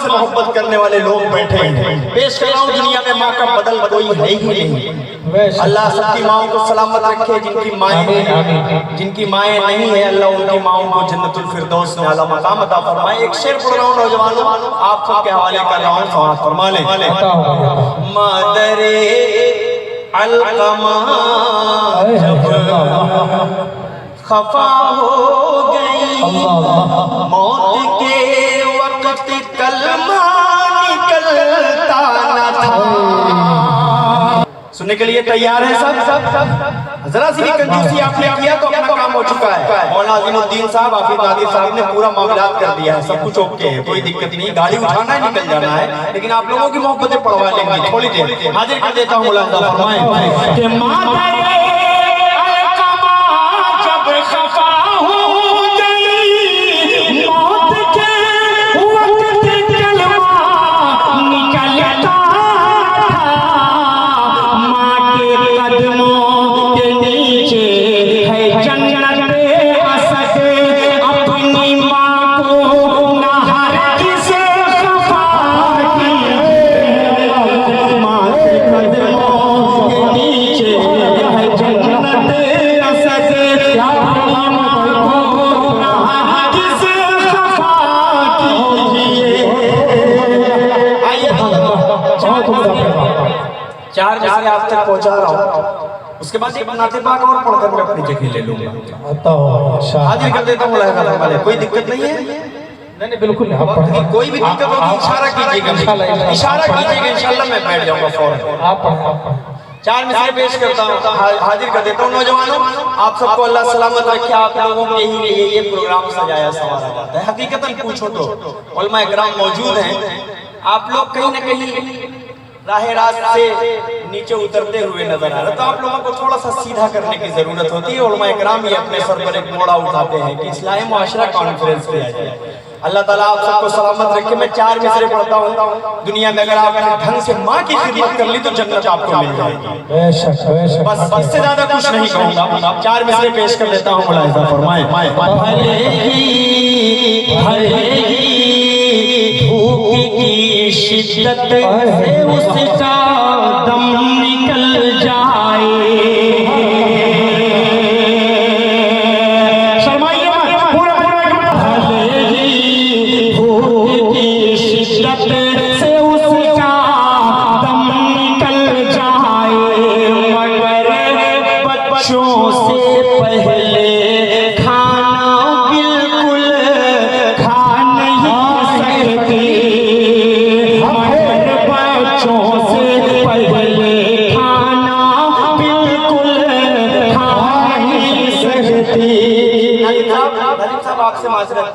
से मोहब्बत करने वाले लोग बैठे हैं। पेश कर रहा हूँ, दुनिया में माँ का बदल कोई है ही नहीं। अल्लाह सबकी माओं को सलामत रखे, जिनकी माएँ नहीं है अल्लाह उनकी माओं को जन्नतुल फिरदौस में आला मकाम अता फरमाए। एक शेर पढ़ रहा हूँ नौजवानों, आप सबके हवाले कर रहा हूँ, समाअत फरमा लें। मादरे अलकमा जब खफा हो गई, मौत के वक्त कलमा निकलता न था। सुनने के लिए तैयार है सब? जरा सी भी कंजूसी आपने किया तो अपना काम हो चुका है। मौलाना अजीमुद्दीन साहब, हाफिज नादिर साहब ने पूरा मामला कर दिया है, सब कुछ ओके है, कोई दिक्कत नहीं। गाड़ी उठाना है, निकल जाना है, लेकिन आप लोगों की मोहब्बतें पढ़वा लेंगे थोड़ी देर। हाजिर कर देता हूँ मौलाना फरमाएं कि माँ चार जैसे आप तक पहुंचा रहा हूँ, उसके बाद एक नाते पाक और पढ़कर मैं अपनी जगह ले लूंगा। हाजिर कर देता हूँ, कोई दिक्कत नहीं है। नहीं बिल्कुल नहीं, कोई भी दिक्कत होगी इशारा कीजिएगा, इशारा कीजिएगा, इंशाल्लाह मैं बैठ जाऊंगा फौरन। चार मिसरे पेश करता हूँ, हाजिर कर देता हूँ नौजवानों, आप सबको अल्लाह सलामत रखे। आप लोगों के ही लिए ये प्रोग्राम सजाया संवारा जाता है। हकीकतन पूछो तो उलमा इकराम मौजूद हैं, आप लोग कहीं न कहीं राह रास्त से नीचे उतरते हुए नजर आ रहे, तो आप लोगों को थोड़ा सा सीधा करने की जरूरत होती है। उलमा इकराम ये अपने सर पर एक मोड़ा उठाते हैं कि इस्लाही मुआशरा कॉन्फ्रेंस किया जाए। अल्लाह ताला आप सबको सलामत रखे। मैं चार मिसरे पढ़ता हूँ, दुनिया में अगर आपने ढंग से माँ की खिदमत कर ली तो जन्नत आपको मिल जाएगी। बस इससे ज्यादा कुछ नहीं कहूँगा। चार मिसरे पेश कर देता हूँ, मुलाहिजा फरमाएं। भूख की शिद्दत से उसका दम निकल जाए।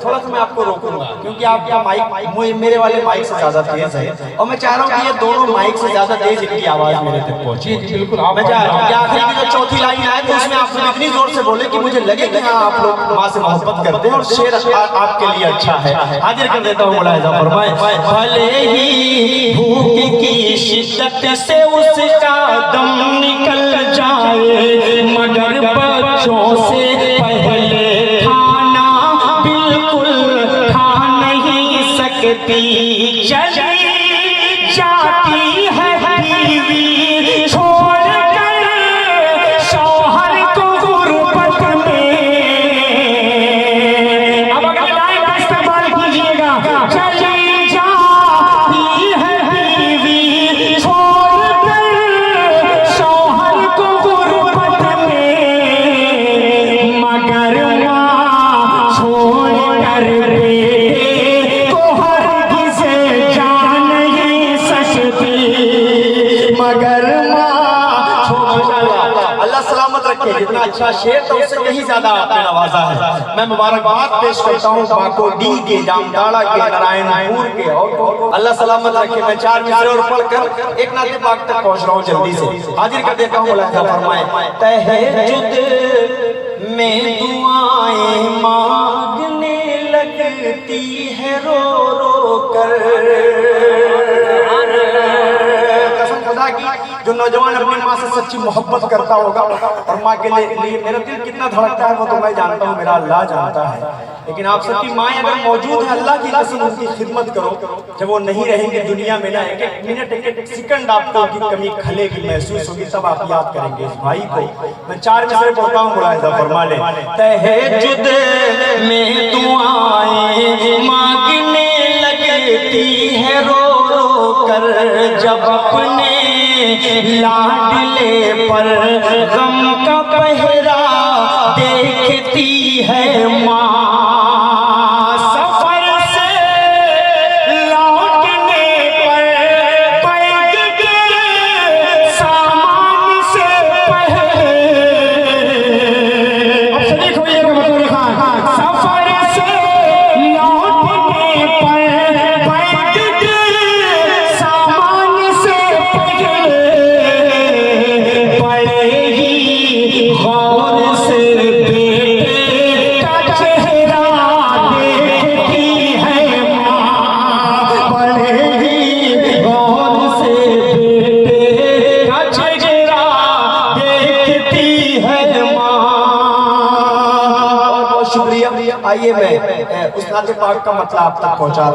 थोड़ा सा मैं आपको रोकूंगा क्योंकि आपका माइक मेरे वाले माइक से ज्यादा तेज है, और मैं चाह रहा हूँ कि ये दोनों माइक से ज्यादा तेज इनकी आवाज मेरे तक पहुंचे। बिल्कुल, मैं चाह रहा हूँ कि आखिर की जो चौथी लाइन आए तो उसमें आप लोग इतनी जोर से बोले कि मुझे लगे कि हाँ आप लोग माँ से मोहब्बत करते हैं और शेर आपके लिए अच्छा है। हाजिर कर देता हूँ, मुलाहिजा फरमाएं। भले ही भूख की शिद्दत से उसका दम निकल जाए, मगर बच्चों से पहले चली जाती है बीवी छोड़कर शौहर को गुर्बत में। अब अगली लाइन का इस्तेमाल कीजिएगा। चली जाती है बीवी छोड़कर शौहर को गुर्बत में, मगर माँ छोड़कर इतना अच्छा शेर तो उससे कहीं ज्यादा आपने नवाजा है। मैं मुबारकबाद पेश करता हूँ बाको डी के, जामताड़ा के, नारायणपुर के, और अल्लाह सलामत रखे। मैं चार मिसरे और पढ़कर एक नाते पाक तक पहुँच रहा हूँ जल्दी से। हाजिर कर देता हूँ, मुलाहिजा फरमाएं। तहज्जुद में दुआएं मांगने लगती है रो रो कर। जो नौजवान अपनी माँ से सच्ची मोहब्बत करता होगा और माँ के लिए मेरा दिल कितना धड़कता है वो तो मैं जानता हूँ, मेरा अल्लाह जानता है। लेकिन आप सबकी माँ अगर मौजूद है, अल्लाह की कसम उनकी खिदमत करो। जब वो नहीं रहेंगे दुनिया में ना, एक एक मिनट एक एक सेकंड आपको उनकी कमी खलेगी, महसूस होगी, तब आप याद करेंगे इस भाई को। मैं 4 मिसरे पढ़ता हूँ, मुलाहिजा फरमा ले। तहज्जुद में दुआएं मांगने लगती है रो रो कर, जब अपने लाडले पर गम का पहरा देखती है माँ। सफर से लौटने पर बैग के सामान से पहले, अब से देखो ये बतौर खान, सफर से लौटने पर बैग के सामान से पहले पड़ेगी गौर से शुक्रिया। आइए मैं उस नाते पाक का मतलब आप तक पहुंचा रहा